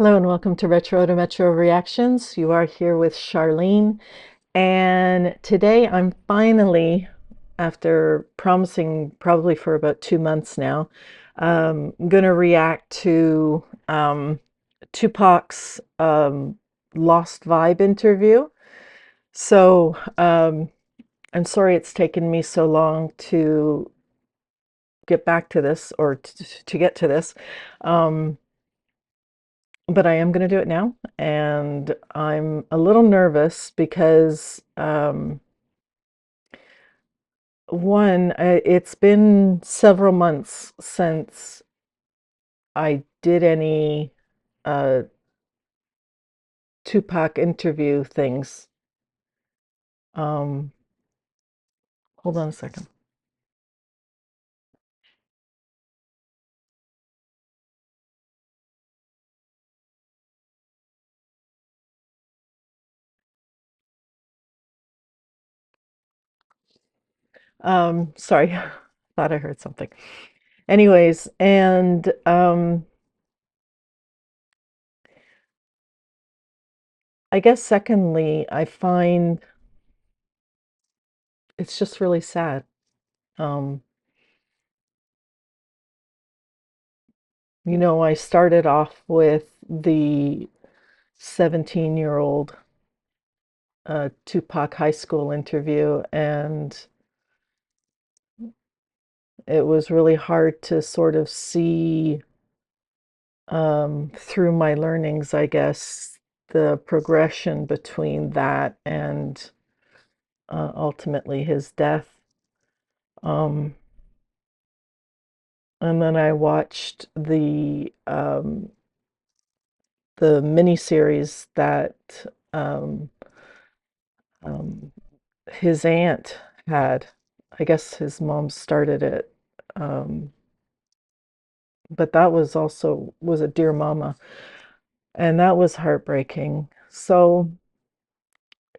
Hello and welcome to Retro to Metro Reactions. You are here with Charlene, and today I'm finally, after promising probably for about 2 months now, going to react to Tupac's Lost VIBE interview. So I'm sorry it's taken me so long to get back to this or to get to this. But I am going to do it now, and I'm a little nervous because it's been several months since I did any uh, Tupac interview things. Um, Hold on a second. Sorry, thought I heard something. Anyways, and I guess secondly, I find it's just really sad. Um, I started off with the 17-year-old Tupac high school interview, and it was really hard to sort of see through my learnings, I guess, the progression between that and ultimately his death. Um, and then I watched the miniseries that um, um, his aunt had. I guess his mom started it. But that was a Dear Mama, and that was heartbreaking. So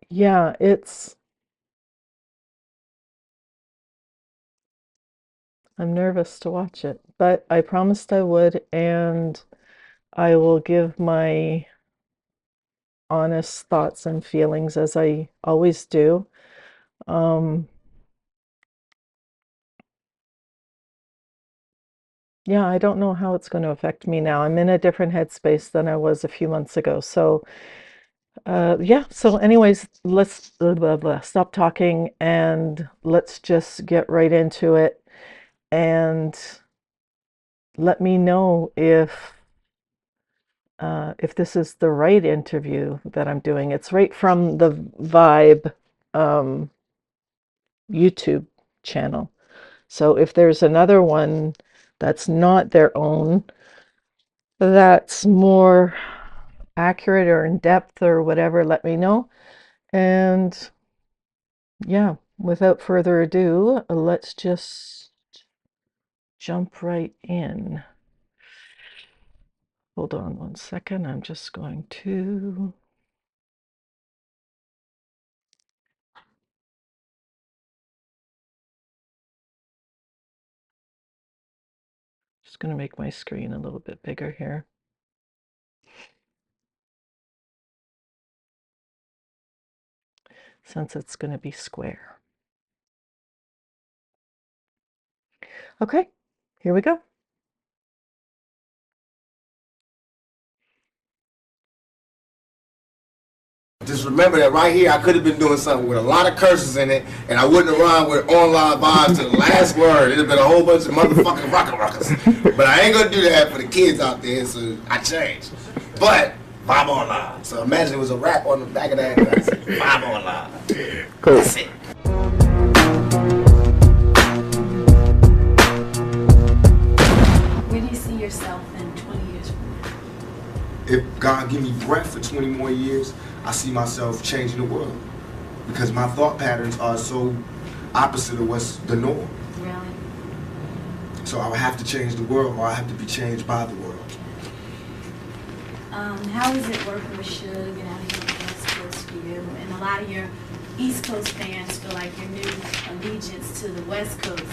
yeah, I'm nervous to watch it, but I promised I would, and I will give my honest thoughts and feelings as I always do. Um, yeah, I don't know how it's going to affect me now. I'm in a different headspace than I was a few months ago. So, yeah. So, anyways, let's blah, blah, blah, stop talking and let's just get right into it. And let me know if this is the right interview that I'm doing. It's right from the Vibe um, YouTube channel. So if there's another one that's not their own, that's more accurate or in depth or whatever, let me know. And yeah, without further ado, let's just jump right in. Hold on one second. I'm just going to. Just going to make my screen a little bit bigger here, since it's going to be square. Okay, here we go. Just remember that right here, I could have been doing something with a lot of curses in it, and I wouldn't have rhymed with online vibes to the last word. It'd have been a whole bunch of motherfucking rockers. But I ain't gonna do that for the kids out there, so I changed. But vibe online. So imagine it was a rap on the back of that. Vibe online. Cool. That's it. Where do you see yourself in 20 years from now? If God give me breath for 20 more years, I see myself changing the world. Because my thought patterns are so opposite of what's the norm. Really? So I would have to change the world, or I have to be changed by the world. How is it working with Suge and out here on the West Coast for you? And a lot of your East Coast fans feel like your new allegiance to the West Coast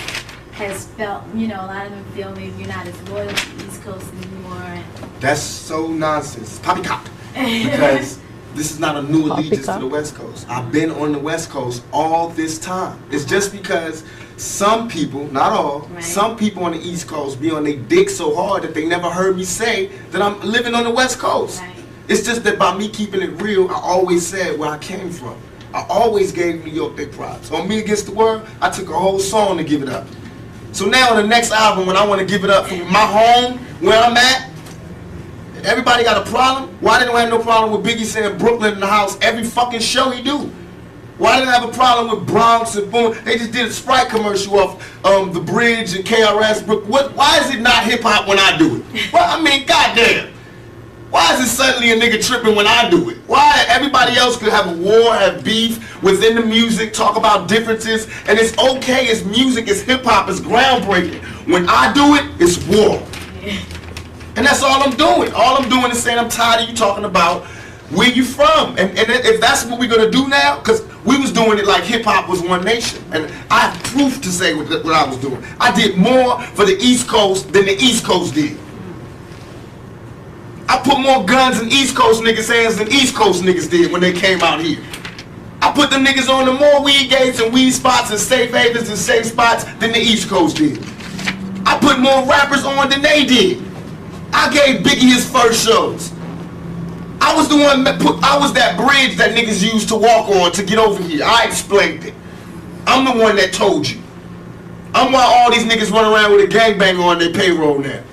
has felt, a lot of them feel maybe you're not as loyal to the East East Coast anymore. That's so nonsense. Poppycock. Because this is not a new allegiance to the West Coast. I've been on the West Coast all this time. It's just because some people, not all, some people on the East Coast be on their dick so hard that they never heard me say that I'm living on the West Coast. Right. It's just that by me keeping it real, I always said where I came from. I always gave New York their props. On Me Against the World, I took a whole song to give it up. So now on the next album, when I want to give it up from my home, where I'm at, everybody got a problem? Why they don't have no problem with Biggie saying Brooklyn in the house every fucking show he do? Why they don't have a problem with Bronx and boom? They just did a Sprite commercial off the Bridge and KRS. Why is it not hip hop when I do it? Well, I mean, goddamn. Why is it suddenly a nigga tripping when I do it? Why everybody else could have a war, have beef within the music, talk about differences, and it's okay, it's music, it's hip hop, it's groundbreaking. When I do it, it's war. And that's all I'm doing. All I'm doing is saying I'm tired of you talking about where you from. And if that's what we're gonna do now, because we was doing it like hip hop was one nation. And I have proof to say what I was doing. I did more for the East Coast than the East Coast did. I put more guns in East Coast niggas' hands than East Coast niggas did when they came out here. I put them niggas on the more weed gates and weed spots and safe havens and safe spots than the East Coast did. I put more rappers on than they did. I gave Biggie his first shows. I was the one that I was that bridge that niggas used to walk on to get over here. I explained it. I'm the one that told you. I'm why all these niggas run around with a gangbanger on their payroll now.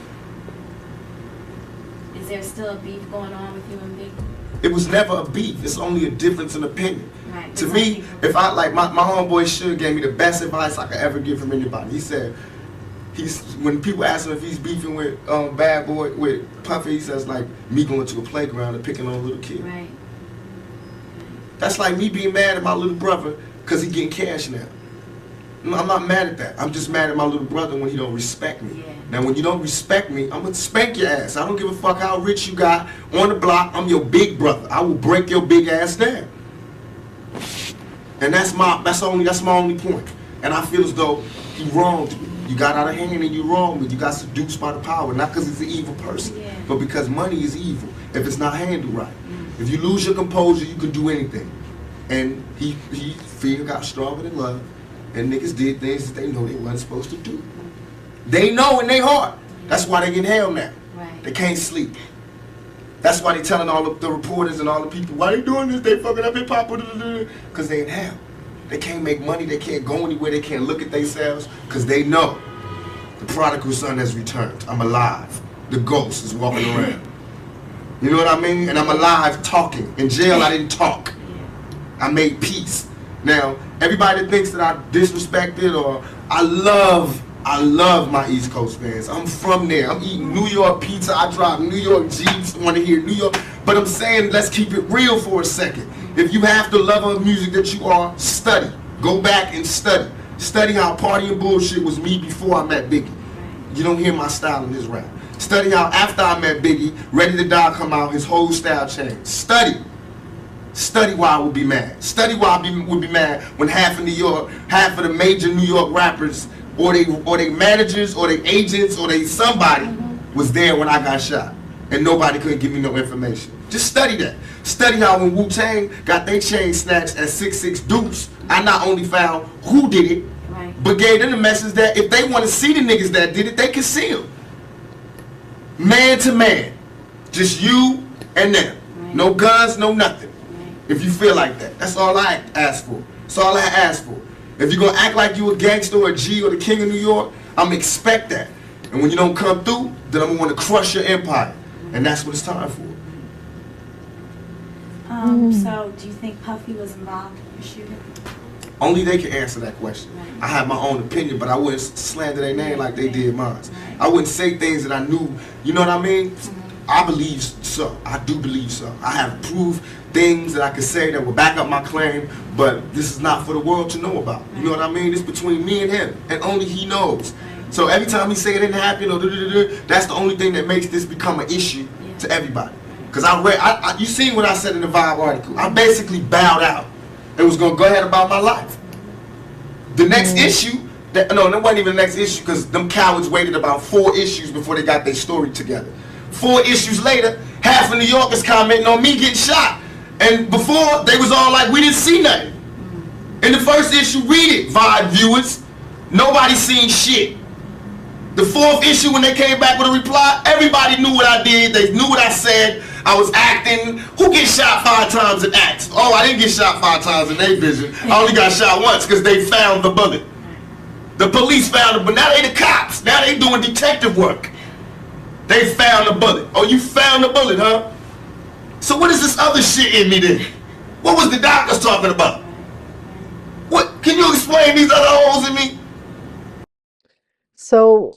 Is there still a beef going on with you and Biggie? It was never a beef. It's only a difference in opinion. Right. To me, if I like my homeboy Suge gave me the best advice I could ever give from anybody. He said, when people ask him if he's beefing with Bad Boy, with Puffy, he says like me going to a playground and picking on a little kid. Right. That's like me being mad at my little brother because he getting cash now. No, I'm not mad at that. I'm just mad at my little brother when he don't respect me. Yeah. Now when you don't respect me, I'm gonna spank your ass. I don't give a fuck how rich you got on the block. I'm your big brother. I will break your big ass down. And that's my only point. And I feel as though he wronged me. You got out of hand and you wronged me. You got seduced by the power, not because he's an evil person, but because money is evil if it's not handled right. If you lose your composure, you can do anything. And fear got stronger than love, and niggas did things that they know they wasn't supposed to do. They know in their heart. That's why they get hell now. Right. They can't sleep. That's why they telling all the reporters and all the people, why they doing this? They fucking up hip hop, because they in hell. They can't make money, they can't go anywhere, they can't look at themselves, because they know the prodigal son has returned. I'm alive. The ghost is walking around. You know what I mean? And I'm alive talking. In jail, I didn't talk. I made peace. Now, everybody that thinks that I disrespected or I love my East Coast fans. I'm from there. I'm eating New York pizza. I drive New York Jeeps. I want to hear New York. But I'm saying, let's keep it real for a second. If you have the love of music that you are, study. Go back and study. Study how Party and Bullshit was me before I met Biggie. You don't hear my style in this rap. Study how after I met Biggie, Ready to Die come out, his whole style changed. Study. Study why I would be mad. Study why I would be mad when half of the major New York rappers, or they managers, or they agents, or they somebody was there when I got shot, and nobody could give me no information. Just study that. Study how when Wu-Tang got their chain snatched at 6'6" Deuce, I not only found who did it, but gave them the message that if they want to see the niggas that did it, they can see them. Man to man. Just you and them. No guns, no nothing. If you feel like that. That's all I ask for. That's all I ask for. If you're going to act like you a gangster or a G or the king of New York, I'm going to expect that. And when you don't come through, then I'm going to want to crush your empire. And that's what it's time for. So, do you think Puffy was involved in the shooting? Only they can answer that question. I have my own opinion, but I wouldn't slander their name like they did mine. I wouldn't say things that I knew, you know what I mean? I believe so. I do believe so. I have proved things that I could say that will back up my claim, but this is not for the world to know about. You know what I mean? It's between me and him, and only he knows. So every time he say it didn't happen, or that's the only thing that makes this become an issue to everybody. Because you seen what I said in the Vibe article. I basically bowed out and was going to go ahead about my life. The next issue No, that wasn't even the next issue because them cowards waited about 4 issues before they got their story together. 4 issues later, half of New York is commenting on me getting shot. And before, they was all like, we didn't see nothing. In the first issue, read it, Vibe viewers. Nobody seen shit. The 4th issue, when they came back with a reply, everybody knew what I did. They knew what I said. I was acting. Who gets shot 5 times in acts? Oh, I didn't get shot 5 times in their vision. I only got shot once because they found the bullet. The police found it, but now they the cops. Now they doing detective work. They found the bullet. Oh, you found the bullet, huh? So what is this other shit in me then? What was the doctors talking about? What? Can you explain these other holes in me? So,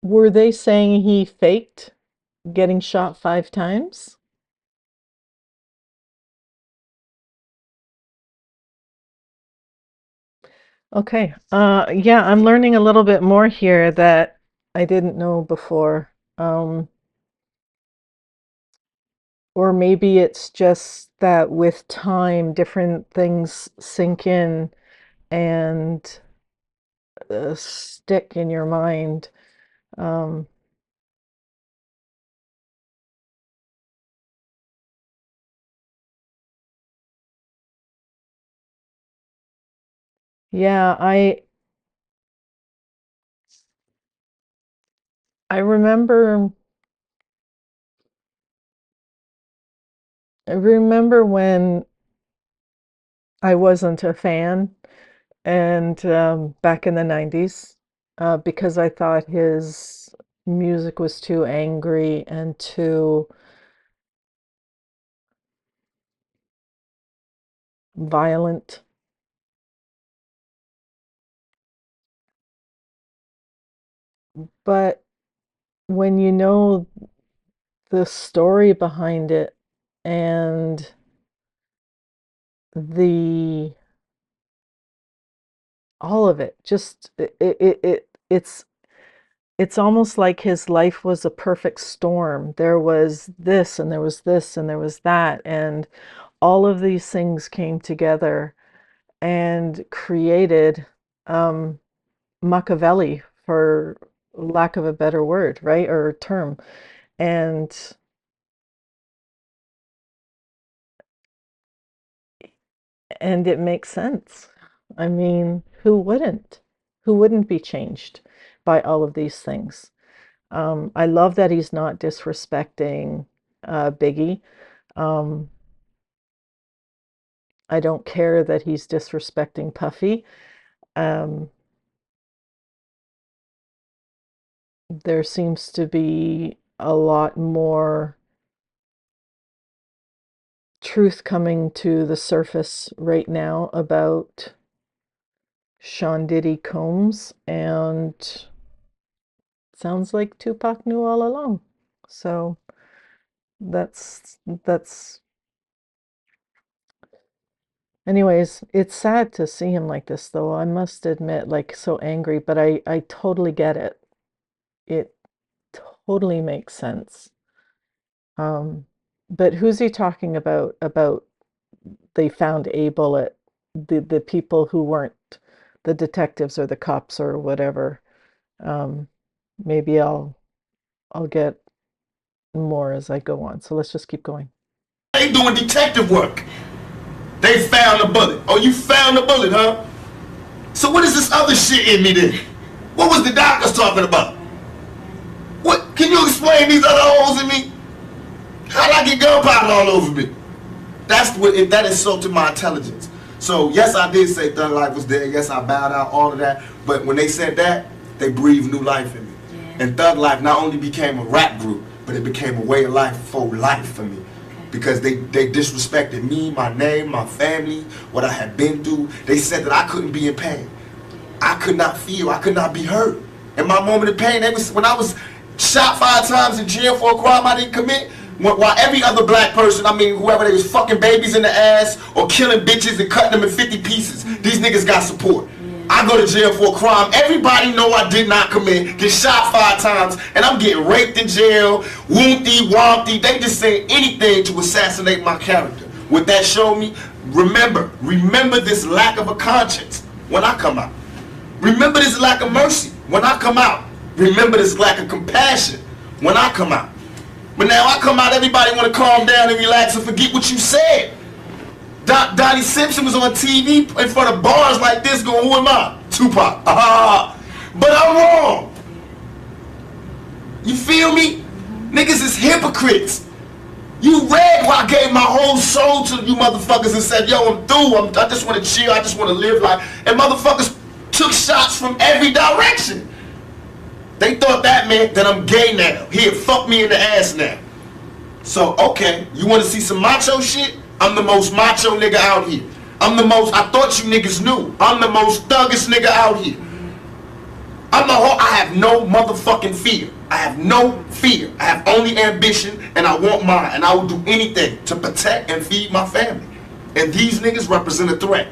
were they saying he faked getting shot 5 times? Okay. Yeah, I'm learning a little bit more here that I didn't know before. Or maybe it's just that with time, different things sink in and stick in your mind. Um, yeah, I remember I remember when I wasn't a fan and back in the 90s because I thought his music was too angry and too violent. But when you know the story behind it and the all of it, just it's almost like his life was a perfect storm. There was this and there was this and there was that, and all of these things came together and created um, Machiavelli, for lack of a better word, right? Or term. And it makes sense. I mean, who wouldn't? Who wouldn't be changed by all of these things? I love that he's not disrespecting Biggie. Um, I don't care that he's disrespecting Puffy. Um, there seems to be a lot more truth coming to the surface right now about Sean Diddy Combs, and sounds like Tupac knew all along. So that's anyways, it's sad to see him like this though. I must admit, like so angry, but I totally get it. It totally makes sense. Um, but who's he talking about? About they found a bullet, the people who weren't the detectives or the cops or whatever. Um, maybe I'll get more as I go on. So let's just keep going. They doing detective work. They found the bullet. Oh, you found the bullet, huh? So what is this other shit in me then? What was the doctors talking about? What? Can you explain these other holes in me? How'd I get gunpowder all over me? That insulted my intelligence. So yes, I did say Thug Life was dead. Yes, I bowed out, all of that. But when they said that, they breathed new life in me. Yeah. And Thug Life not only became a rap group, but it became a way of life for life for me. Because they disrespected me, my name, my family, what I had been through. They said that I couldn't be in pain. I could not feel, I could not be hurt. In my moment of pain, when I was shot 5 times in jail for a crime I didn't commit, while every other black person, I mean whoever, they was fucking babies in the ass or killing bitches and cutting them in 50 pieces. These niggas got support. I go to jail for a crime everybody know I did not commit, get shot 5 times, and I'm getting raped in jail, wompty, wompty. They just say anything to assassinate my character. what that showed me, remember this lack of a conscience when I come out. Remember this lack of mercy when I come out. Remember this lack of compassion when I come out. But now I come out, everybody want to calm down and relax and forget what you said. Donnie Simpson was on TV in front of bars like this going, who am I? Tupac. But I'm wrong. You feel me? Niggas is hypocrites. You read where I gave my whole soul to you motherfuckers and said, yo, I'm through. I just want to chill. I just want to live life. And motherfuckers took shots from every direction. They thought that meant that I'm gay now. Here, fuck me in the ass now. So, okay, you want to see some macho shit? I'm the most macho nigga out here. I thought you niggas knew. I'm the most thuggest nigga out here. I have no motherfucking fear. I have no fear. I have only ambition, and I want mine. And I will do anything to protect and feed my family. And these niggas represent a threat.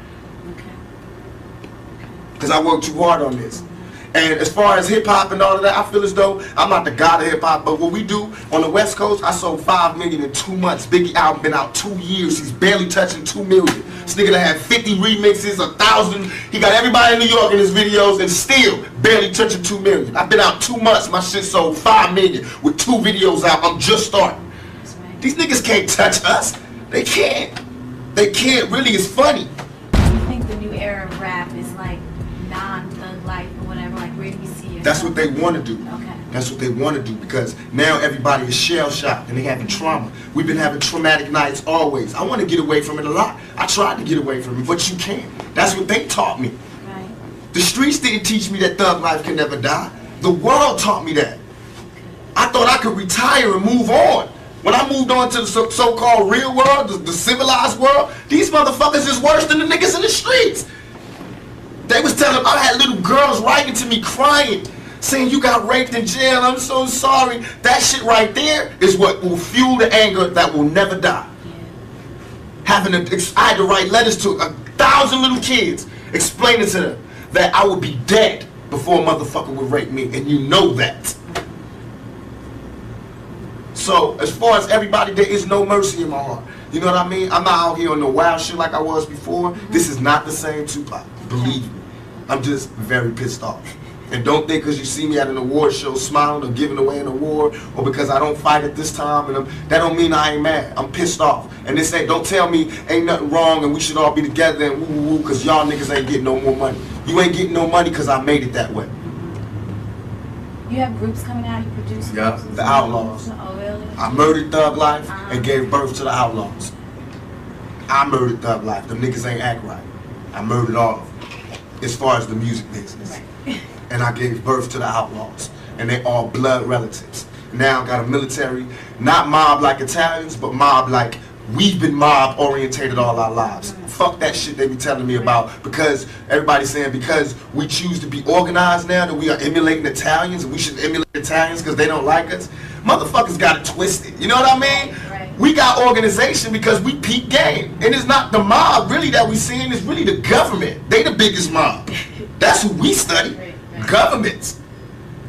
Because I worked too hard on this. And as far as hip-hop and all of that, I feel as though I'm not the god of hip-hop, but what we do on the West Coast, I sold 5 million in 2 months. Biggie album been out 2 years. He's barely touching 2 million. This nigga done had 50 remixes, 1,000. He got everybody in New York in his videos and still barely touching 2 million. I've been out 2 months. My shit sold 5 million with 2 videos out. I'm just starting. These niggas can't touch us. They can't. They can't really. It's funny. Do you think the new era of rap is like non-thug life or whatever? Like, where do you see it? That's what they want to do. Okay. That's what they want to do because now everybody is shell-shocked and they having trauma. We've been having traumatic nights always. I want to get away from it a lot. I tried to get away from it, but you can't. That's what they taught me. Right. The streets didn't teach me that thug life can never die. The world taught me that. I thought I could retire and move on. When I moved on to the so-called real world, the civilized world, these motherfuckers is worse than the niggas in the streets. They was telling, I had little girls writing to me crying, saying you got raped in jail, I'm so sorry. That shit right there is what will fuel the anger that will never die. I had to write letters to 1,000 little kids explaining to them that I would be dead before a motherfucker would rape me, and you know that. So, as far as everybody, there is no mercy in my heart. You know what I mean? I'm not out here on no wild shit like I was before. This is not the same Tupac. Believe me. I'm just very pissed off. And don't think because you see me at an award show smiling or giving away an award or because I don't fight at this time, and that don't mean I ain't mad. I'm pissed off. And this ain't, don't tell me ain't nothing wrong and we should all be together and woo woo woo because y'all niggas ain't getting no more money. You ain't getting no money because I made it that way. You have groups coming out, you produce Yeah, groups? the Outlaws. Oh, really? I murdered Thug Life and gave birth to the Outlaws. I murdered Thug Life. Them niggas ain't act right. I murdered all of them as far as the music business. And I gave birth to the Outlaws. And they all blood relatives. Now I got a military, not mob like Italians, but mob like we've been mob orientated all our lives. Fuck that shit they be telling me about because everybody's saying because we choose to be organized now that we are emulating Italians and we should emulate Italians because they don't like us. Motherfuckers got it twisted. You know what I mean? Right. We got organization because we peak game. And it's not the mob really that we seeing, it's really the government. They the biggest mob. That's who we study. Right. Governments.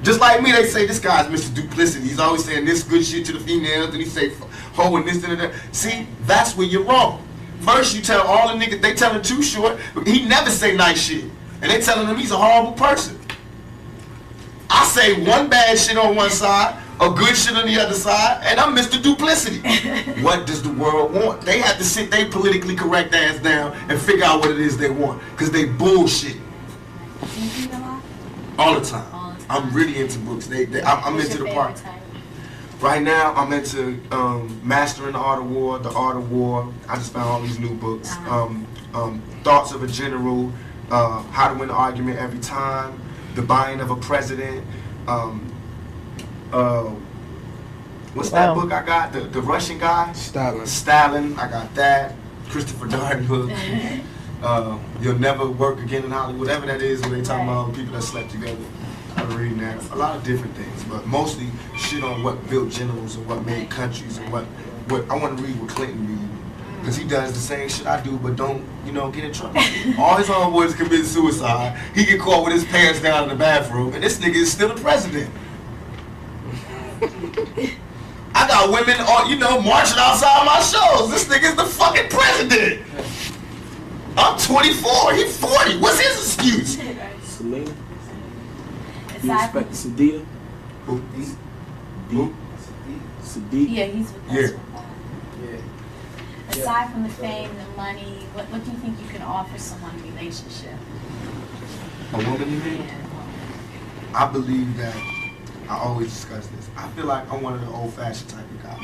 Just like me, they say this guy's Mr. Duplicity. He's always saying this good shit to the females, and he say ho and this and that. See, that's where you're wrong. First you tell all the niggas, they telling Too Short, he never say nice shit. And they telling him he's a horrible person. I say one bad shit on one side, a good shit on the other side, and I'm Mr. Duplicity. What does the world want? They have to sit their politically correct ass down and figure out what it is they want. Because they bullshit. Do you read a lot? All the time. All the time. I'm really into books. I'm What's into your the part. favorite type? Right now, I'm into Mastering the Art of War, The Art of War. I just found all these new books. Thoughts of a General, How to Win an Argument Every Time, The Buying of a President. What's that book I got? The Russian guy? Stalin. I got that. Christopher Darden book. You'll Never Work Again in Hollywood. Whatever that is, when they talking about people that slept together. I'm reading that. A lot of different things, but mostly shit on what built generals and what made countries and what I want to read what Clinton read. Because he does the same shit I do, but don't, get in trouble. All his homeboys commit suicide. He get caught with his pants down in the bathroom, and this nigga is still the president. I got women on, you know, marching outside my shows. This nigga's the fucking president. I'm 24, he's 40. What's his excuse? Selena. You Aside from, expect Sadida? Who? Sadiq? yeah, he's with us. Yeah. With that. Aside from the fame, the money, what do you think you can offer someone in a relationship? A woman, you mean? Yeah. I believe that, I always discuss this, I feel like I'm one of the old-fashioned type of guys,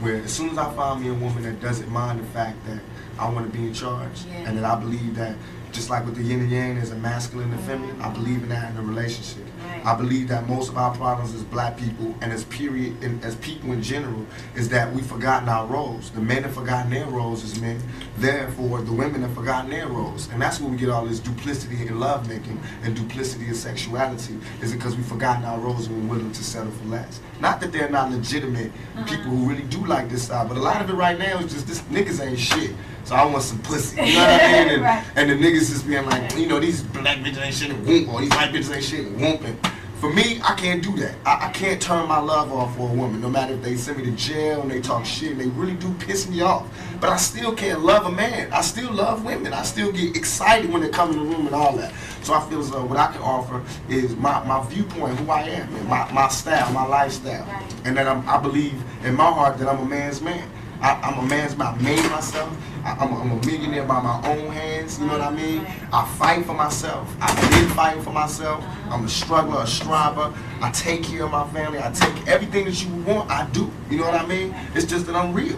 where as soon as I find me a woman that doesn't mind the fact that I want to be in charge, Yeah. and that I believe that, just like with the yin and yang, there's a masculine and feminine, I believe in that in a relationship. Right. I believe that most of our problems as black people, and as period, and as people in general, is that we've forgotten our roles. The men have forgotten their roles as men, therefore the women have forgotten their roles. And that's where we get all this duplicity in lovemaking and duplicity in sexuality, is because we've forgotten our roles and we're willing to settle for less. Not that they're not legitimate people who really do like this side, but a lot of it right now is just this niggas ain't shit. So I want some pussy, you know what I mean? And, Right. and the niggas just being like, you know, these black bitches ain't shit and whoop, or these white bitches ain't shit and whooping. For me, I can't do that. I can't turn my love off for a woman, no matter if they send me to jail and they talk shit and they really do piss me off. But I still can't love a man. I still love women. I still get excited when they come in the room and all that. So I feel as though what I can offer is my viewpoint, who I am, and my style, my lifestyle. Right. And that I believe in my heart that I'm a man's man. I'm a man's man. I made myself. I'm a millionaire by my own hands, you know what I mean? I fight for myself. I've been fighting for myself. I'm a struggler, a striver. I take care of my family. I take everything that you want, I do. You know what I mean? It's just that I'm real.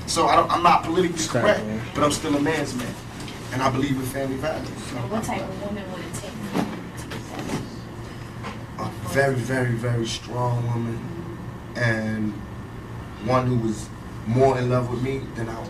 So I'm not politically correct, but I'm still a man's man. And I believe in family values. So What type of woman would it take to get that? a very, very, very strong woman, and one who was more in love with me than I was.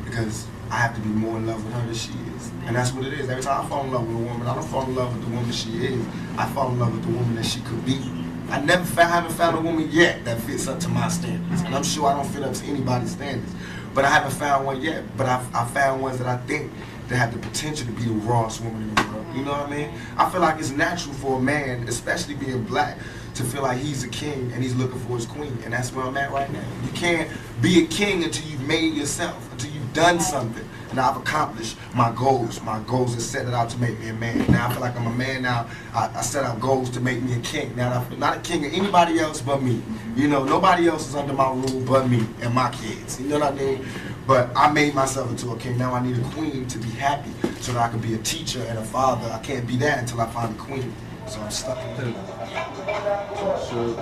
Because I have to be more in love with her than she is. And that's what it is. Every time I fall in love with a woman, I don't fall in love with the woman she is. I fall in love with the woman that she could be. I haven't found a woman yet that fits up to my standards. And I'm sure I don't fit up to anybody's standards. But I haven't found one yet. But I found ones that I think that have the potential to be the rawest woman in the world. You know what I mean? I feel like it's natural for a man, especially being black, to feel like he's a king and he's looking for his queen. And that's where I'm at right now. You can't be a king until you've made yourself, until you've done something. And I've accomplished my goals. My goals are set it out to make me a man. Now I feel like I'm a man now. I set out goals to make me a king. Now I feel not a king of anybody else but me. You know, nobody else is under my rule but me and my kids. You know what I mean? But I made myself into a king. Now I need a queen to be happy so that I can be a teacher and a father. I can't be that until I find a queen. So I'm stuck in there. Tell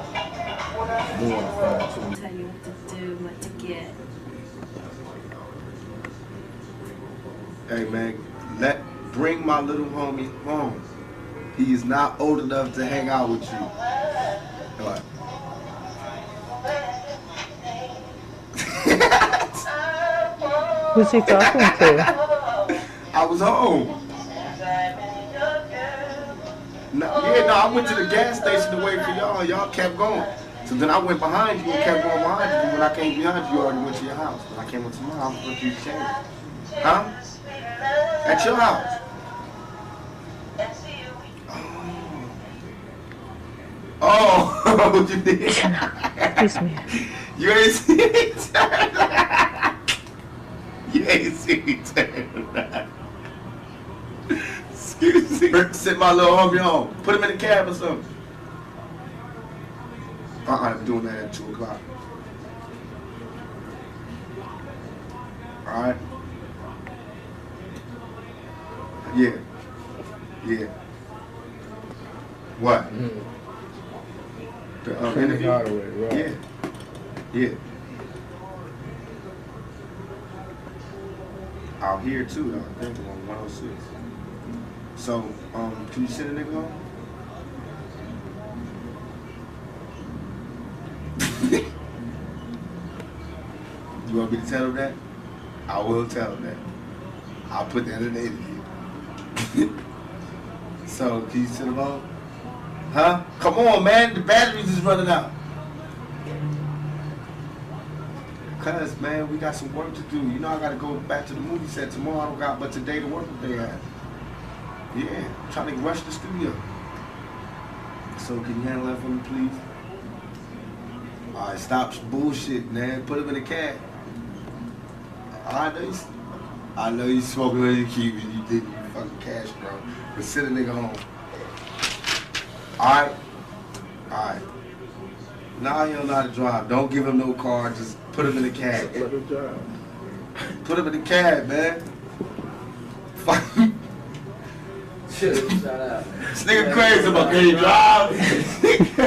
Tell you what to do, what to get. Hey man, bring my little homie home. He is not old enough to hang out with you. What? Who's he talking to? I was home. No, I went to the gas station to wait for y'all. Y'all kept going. So then I went behind you and kept going behind you. When I came behind you, you already went to your house. When I came up to my house, what you changed? Huh? At your house. Oh, you did? Excuse me. You ain't see me turn around. You ain't see me turn around. Excuse me. Sit my little homie home. Put him in the cab or something. I'm doing that at 2 o'clock. Alright? Yeah. Yeah. What? The interview? right. Yeah. Yeah. Out here too, though. I think on 106. So, can you send a nigga home? You want me to tell him that? I will tell him that. I'll put that in the interview. So, can you send him home? Huh? Come on, man. The batteries is running out. Cuz, man, we got some work to do. You know I gotta go back to the movie set tomorrow. I don't got but today to work with they at. Yeah, I'm trying to rush the studio. So can you handle that for me, please? Alright, stop bullshit, man. Put him in the cab. I know you smoking when you keep it. You think you fucking cash, bro. But send a nigga home. Alright? Alright. Now he don't know how to drive. Don't give him no car. Just put him in the cab. Let him drive. Put him in the cab, man. Fuck. Shout out. This nigga crazy about can he drive? Sit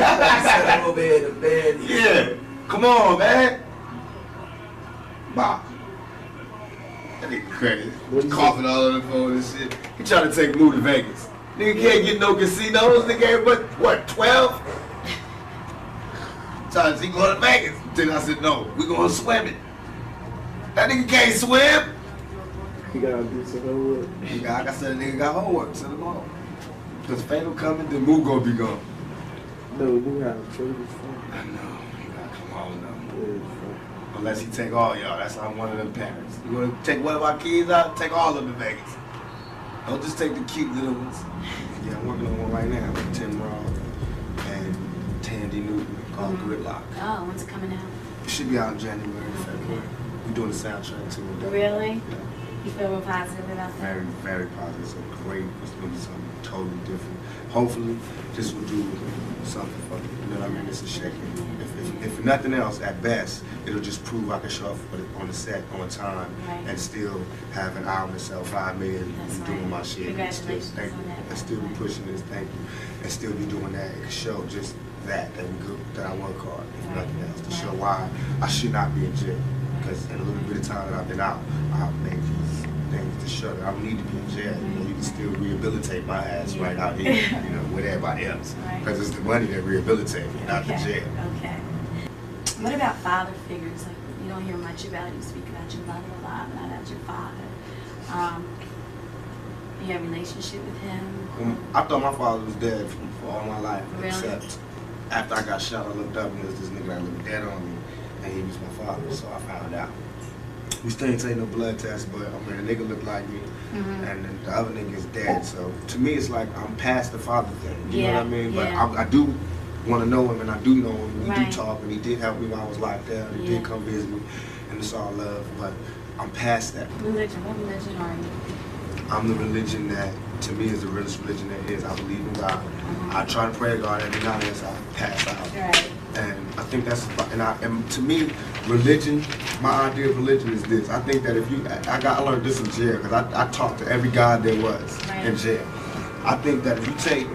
over here in the bed. Yeah. Come on, man. Bye. That nigga crazy. Coughing all over the phone and shit. He trying to take Lou to Vegas. Nigga can't get no casinos. Nigga ain't what, 12? Trying to see going to Vegas. Then I said, no, we going swimming. That nigga can't swim. You gotta do some homework. Like I said, the nigga got homework. Send him home. Because Fatal coming, then Moo gonna be gone. No, we have trouble. I know. He gotta come home now. Yeah, Unless he take all y'all. That's how I'm one of them parents. You wanna take one of our kids out? Take all of them to Vegas. Don't just take the cute little ones. Yeah, I'm working on one right now with Tim Roth and Tandy Newton called Gridlock. Oh, when's it coming out? It should be out in January, February. We're doing the soundtrack too. Really? You feel real positive about that? Very, very positive. So great. It's gonna be something totally different. Hopefully, this will do something for me. You know what I mean? It's a shaking. If nothing else, at best, it'll just prove I can show up on the set on time and still have an album that sell 5 million and doing my shit. Congratulations and on that. And still be pushing this, thank you. And still be doing that. It can show just that we good, that I work hard, if nothing else, to show why I should not be in jail. Because in a little bit of time that I've been out, I've made these things to show that I don't need to be in jail. You know, you can still rehabilitate my ass right out here, you know, with everybody else. Because it's the money that rehabilitates me, not the jail. Okay. What about father figures? Like, you don't hear much about it. You speak about your mother a lot, but not about your father. You have a relationship with him? I thought my father was dead for all my life, Really? except after I got shot, I looked up and there was this nigga that looked dead on me, and he was my father, so I found out. We still ain't taking no blood test, but I mean, the nigga looked like me, and then the other nigga is dead, so to me it's like I'm past the father thing, you know what I mean? But I do want to know him, and I do know him, we do talk, and he did help me when I was locked down, he did come visit me, and it's all love, but I'm past that. Religion, what religion are you? I'm the religion that, to me, is the realest religion there is. I believe in God. I try to pray to God every night as I pass out. Right. And I think that's, and to me, religion, my idea of religion is this. I think that if you, I learned this in jail, because I talked to every God there was in jail. I think that if you take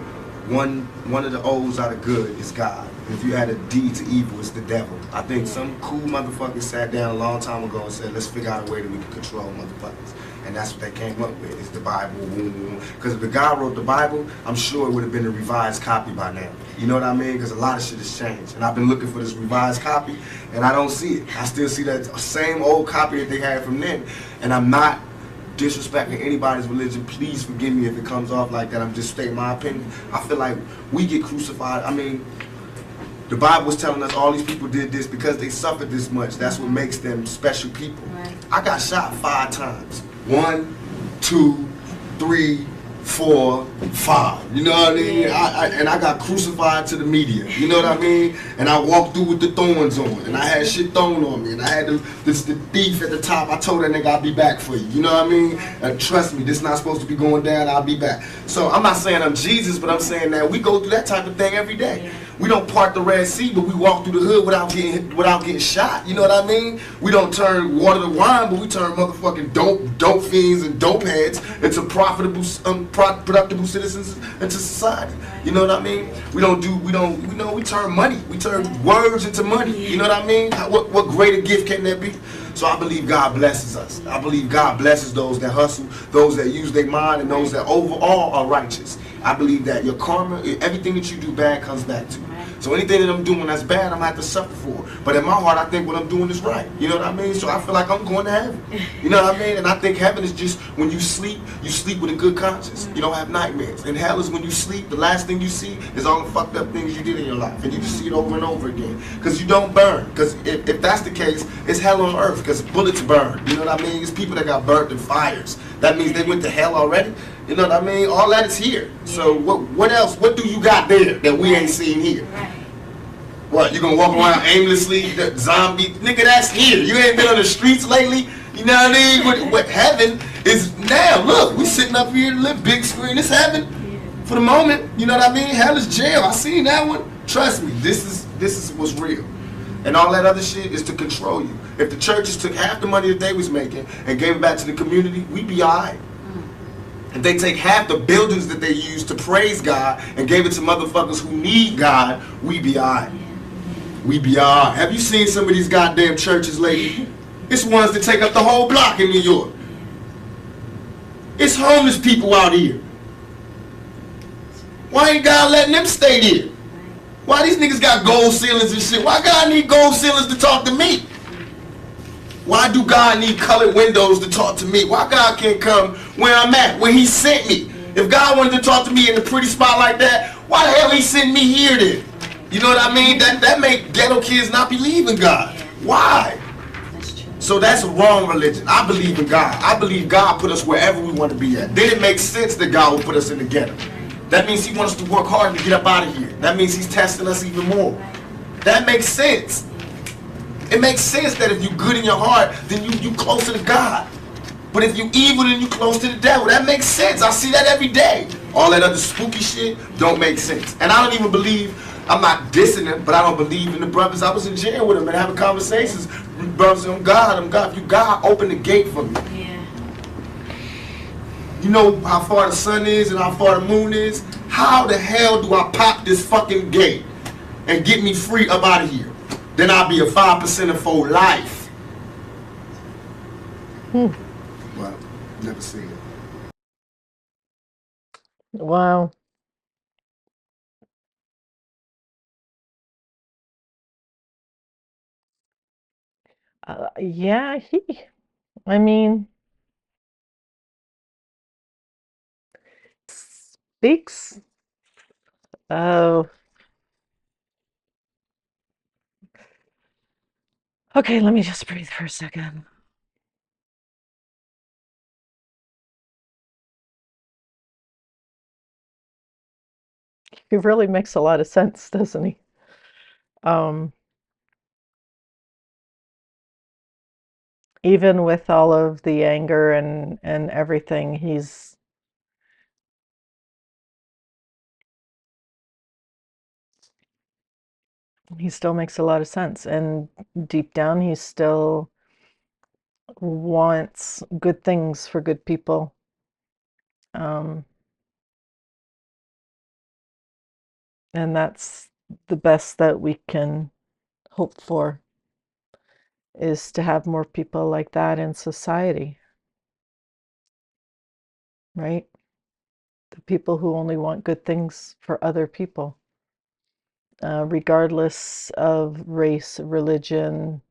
one of the O's out of good, it's God. If you add a D to evil, it's the devil. I think some cool motherfuckers sat down a long time ago and said, let's figure out a way that we can control motherfuckers. And that's what they came up with, is the Bible. Because if the guy wrote the Bible, I'm sure it would have been a revised copy by now. You know what I mean? Because a lot of shit has changed. And I've been looking for this revised copy, and I don't see it. I still see that same old copy that they had from then. And I'm not disrespecting anybody's religion. Please forgive me if it comes off like that. I'm just stating my opinion. I feel like we get crucified. I mean, the Bible was telling us all these people did this because they suffered this much. That's what makes them special people. I got shot 5 times. 1, 2, 3, 4, 5. You know what I mean? And I got crucified to the media. You know what I mean? And I walked through with the thorns on. And I had shit thrown on me. And I had the thief at the top. I told that nigga I'll be back for you. You know what I mean? And trust me, this is not supposed to be going down. I'll be back. So I'm not saying I'm Jesus, but I'm saying that we go through that type of thing every day. We don't part the Red Sea, but we walk through the hood without getting shot. You know what I mean? We don't turn water to wine, but we turn motherfucking dope fiends and dope heads into productive citizens into society. You know what I mean? We turn money. We turn words into money. You know what I mean? What greater gift can there be? So I believe God blesses us. I believe God blesses those that hustle, those that use their mind, and those that overall are righteous. I believe that your karma, everything that you do bad comes back to you. So anything that I'm doing that's bad, I'm going to have to suffer for. But in my heart, I think what I'm doing is right. You know what I mean? So I feel like I'm going to heaven. You know what I mean? And I think heaven is just when you sleep with a good conscience. You don't have nightmares. And hell is when you sleep, the last thing you see is all the fucked up things you did in your life. And you just see it over and over again. Because you don't burn. Because if that's the case, it's hell on earth. Because bullets burn. You know what I mean? It's people that got burnt in fires. That means they went to hell already. You know what I mean? All that is here. So what else? What do you got there that we ain't seen here? What, you gonna walk around aimlessly, the zombie? Nigga, that's here. You ain't been on the streets lately? You know what I mean? What heaven is now. Look, we sitting up here, live big screen. It's heaven for the moment. You know what I mean? Hell is jail. I seen that one. Trust me, this is what's real. And all that other shit is to control you. If the churches took half the money that they was making and gave it back to the community, we'd be alright. If they take half the buildings that they use to praise God and gave it to motherfuckers who need God, we be alright. We be alright. Have you seen some of these goddamn churches lately? It's ones that take up the whole block in New York. It's homeless people out here. Why ain't God letting them stay there? Why these niggas got gold ceilings and shit? Why God need gold ceilings to talk to me? Why do God need colored windows to talk to me? Why God can't come where I'm at, where he sent me? If God wanted to talk to me in a pretty spot like that, why the hell he sent me here then? You know what I mean? That make ghetto kids not believe in God. Why? So that's a wrong religion. I believe in God. I believe God put us wherever we want to be at. Then it makes sense that God will put us in the ghetto. That means he wants us to work hard to get up out of here. That means he's testing us even more. That makes sense. It makes sense that if you're good in your heart, then you closer to God. But if you evil, then you close to the devil. That makes sense. I see that every day. All that other spooky shit don't make sense. And I don't even believe, I'm not dissing them, but I don't believe in the brothers. I was in jail with them and having conversations. Brothers, I'm God. If you God, open the gate for me. Yeah. You know how far the sun is and how far the moon is? How the hell do I pop this fucking gate and get me free up out of here? Then I'll be a 5% for life. Well, never seen it. Wow. Yeah, I mean, speaks. Oh, okay, let me just breathe for a second. He really makes a lot of sense, doesn't he? Um, Even with all of the anger and everything, he still makes a lot of sense. And deep down, he still wants good things for good people. Um, and that's the best that we can hope for, is to have more people like that in society, right? The people who only want good things for other people, regardless of race, religion,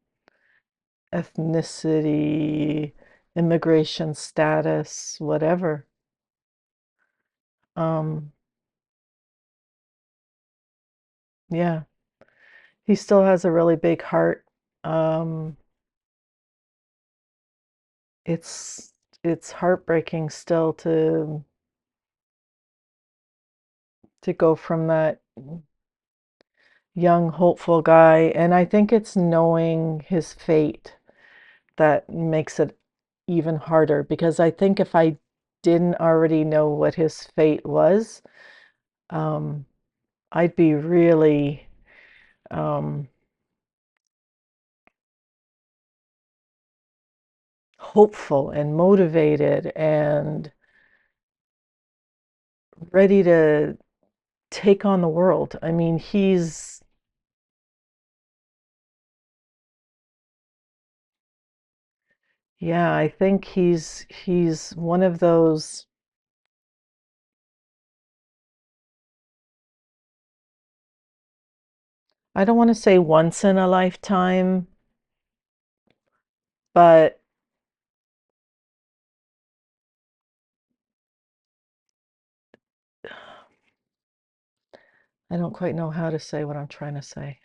ethnicity, immigration status, whatever. Um, yeah, he still has a really big heart. Um, it's it's heartbreaking still to go from that young hopeful guy, and I think it's knowing his fate that makes it even harder, because I think if I didn't already know what his fate was, um, I'd be really hopeful and motivated and ready to take on the world. I mean, yeah, I think he's one of those, I don't want to say once in a lifetime, but I don't quite know how to say what I'm trying to say.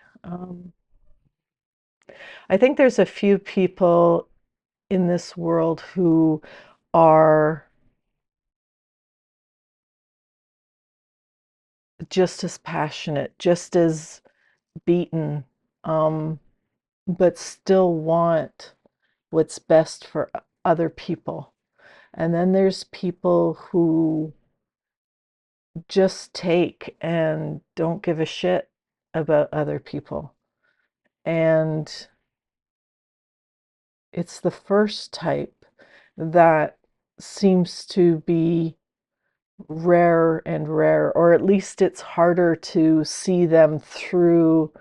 I think there's a few people in this world who are just as passionate, just as beaten, um, but still want what's best for other people. And then there's people who just take and don't give a shit about other people. And it's the first type that seems to be rare and rare, or at least it's harder to see them through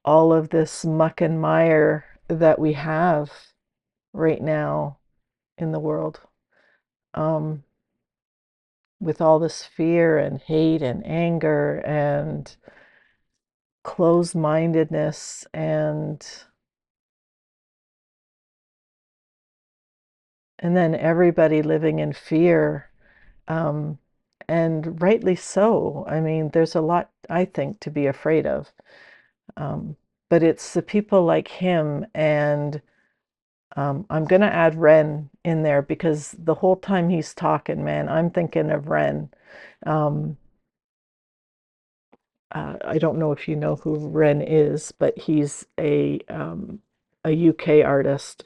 all of this muck and mire that we have right now in the world, um, with all this fear and hate and anger and closed-mindedness and then everybody living in fear, um, and rightly so. I mean, there's a lot, I think, to be afraid of. Um, but it's the people like him, and I'm going to add Ren in there because the whole time he's talking, man, I'm thinking of Ren. Um, I don't know if you know who Ren is, but he's a UK artist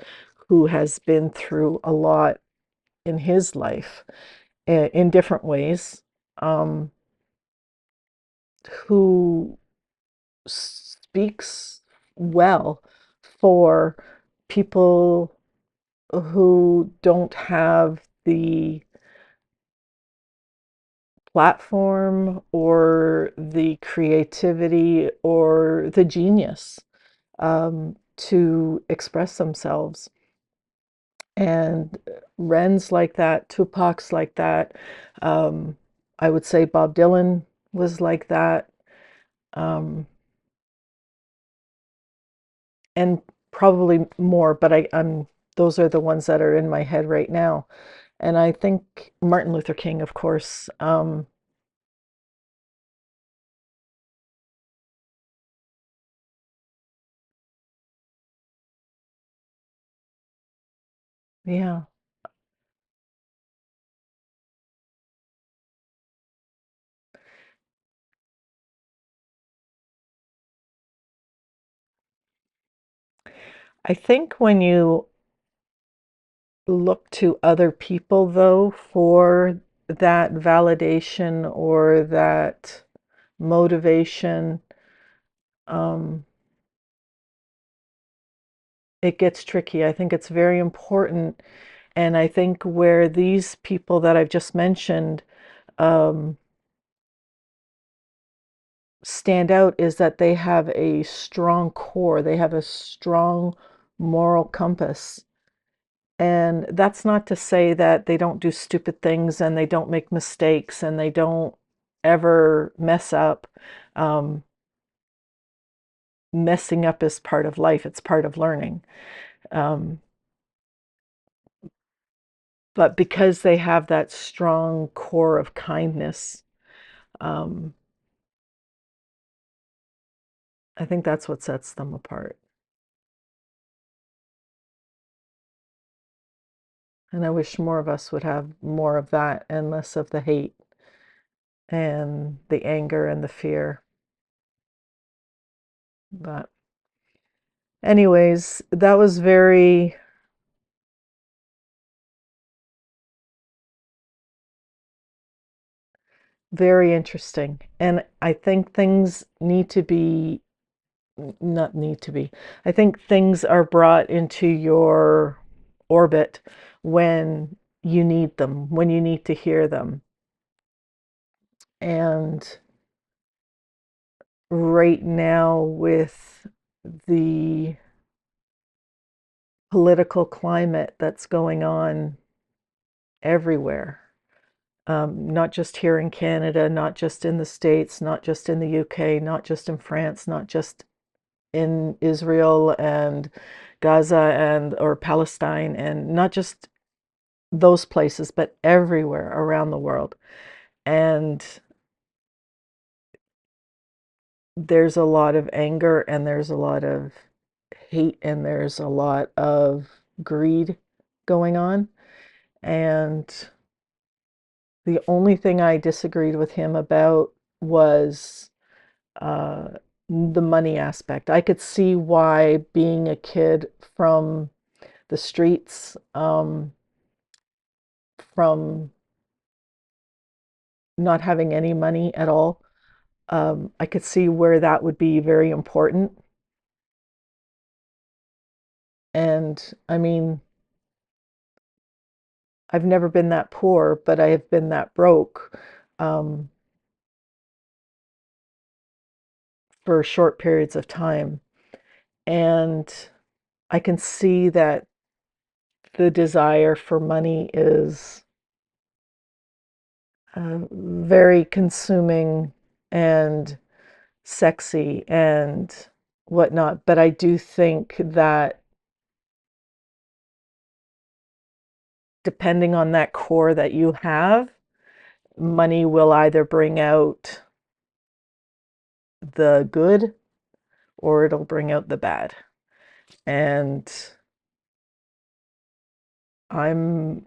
who has been through a lot in his life in different ways, um, who speaks well for people who don't have the platform or the creativity or the genius, to express themselves. And Ren's like that, Tupac's like that. I would say Bob Dylan was like that. Um, and probably more, but I'm those are the ones that are in my head right now. And I think Martin Luther King, of course, yeah. I think when you look to other people, though, for that validation or that motivation, um, it gets tricky. I think it's very important. And I think where these people that I've just mentioned um, stand out is that they have a strong core, they have a strong moral compass. And that's not to say that they don't do stupid things and they don't make mistakes and they don't ever mess up. Um, Messing up is part of life, it's part of learning. Um, but because they have that strong core of kindness, um, I think that's what sets them apart. And I wish more of us would have more of that and less of the hate and the anger and the fear. But anyways, that was very interesting. And I think things need to be, not need to be, I think things are brought into your orbit when you need them, when you need to hear them. And right now, with the political climate that's going on everywhere, not just here in Canada, not just in the States, not just in the UK, not just in France, not just in Israel and Gaza and or Palestine, and not just those places, but everywhere around the world. And there's a lot of anger and there's a lot of hate and there's a lot of greed going on. And the only thing I disagreed with him about was the money aspect. I could see why being a kid from the streets, from not having any money at all, I could see where that would be very important. And I mean, I've never been that poor, but I have been that broke um, for short periods of time. And I can see that the desire for money is very consuming and sexy and whatnot. But I do think that depending on that core that you have, money will either bring out the good or it'll bring out the bad. And I'm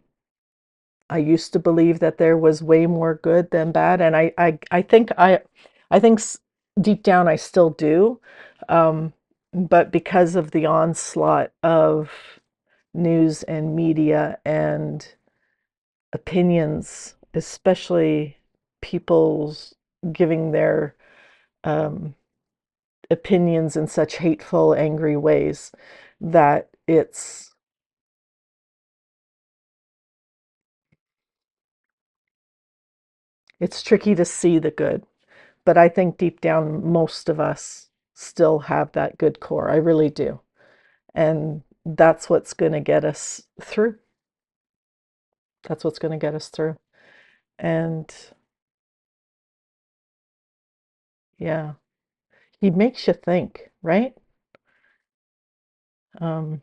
I used to believe that there was way more good than bad, and I think deep down I still do, um, but because of the onslaught of news and media and opinions, especially people's giving their um, opinions in such hateful, angry ways, that it's tricky to see the good. But I think deep down, most of us still have that good core. I really do. And that's what's going to get us through. That's what's going to get us through. And yeah, he makes you think, right? Um,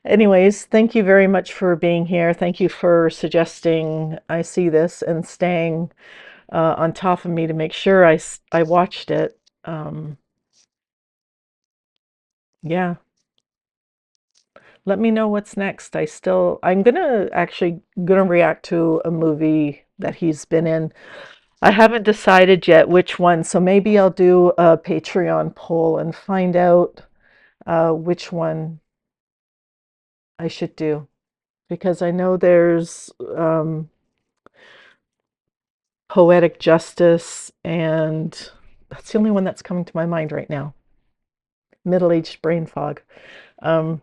Anyways, thank you very much for being here. Thank you for suggesting I see this and staying on top of me to make sure I watched it. Yeah, let me know what's next. I'm gonna react to a movie that he's been in. I haven't decided yet which one, so maybe I'll do a Patreon poll and find out which one I should do, because I know there's Poetic Justice, and that's the only one that's coming to my mind right now. Middle-aged brain fog. Um,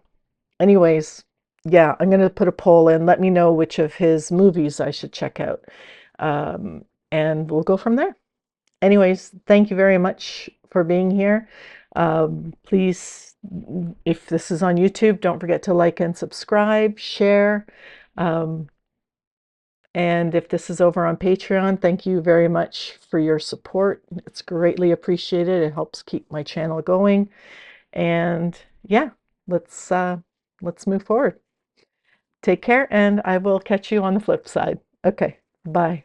Anyways, yeah, I'm going to put a poll in. Let me know which of his movies I should check out. Um, and we'll go from there. Anyways, thank you very much for being here. Please, if this is on YouTube, don't forget to like and subscribe, share. Um, and if this is over on Patreon, thank you very much for your support. It's greatly appreciated. It helps keep my channel going. And yeah, let's move forward. Take care, and I will catch you on the flip side. Okay, bye.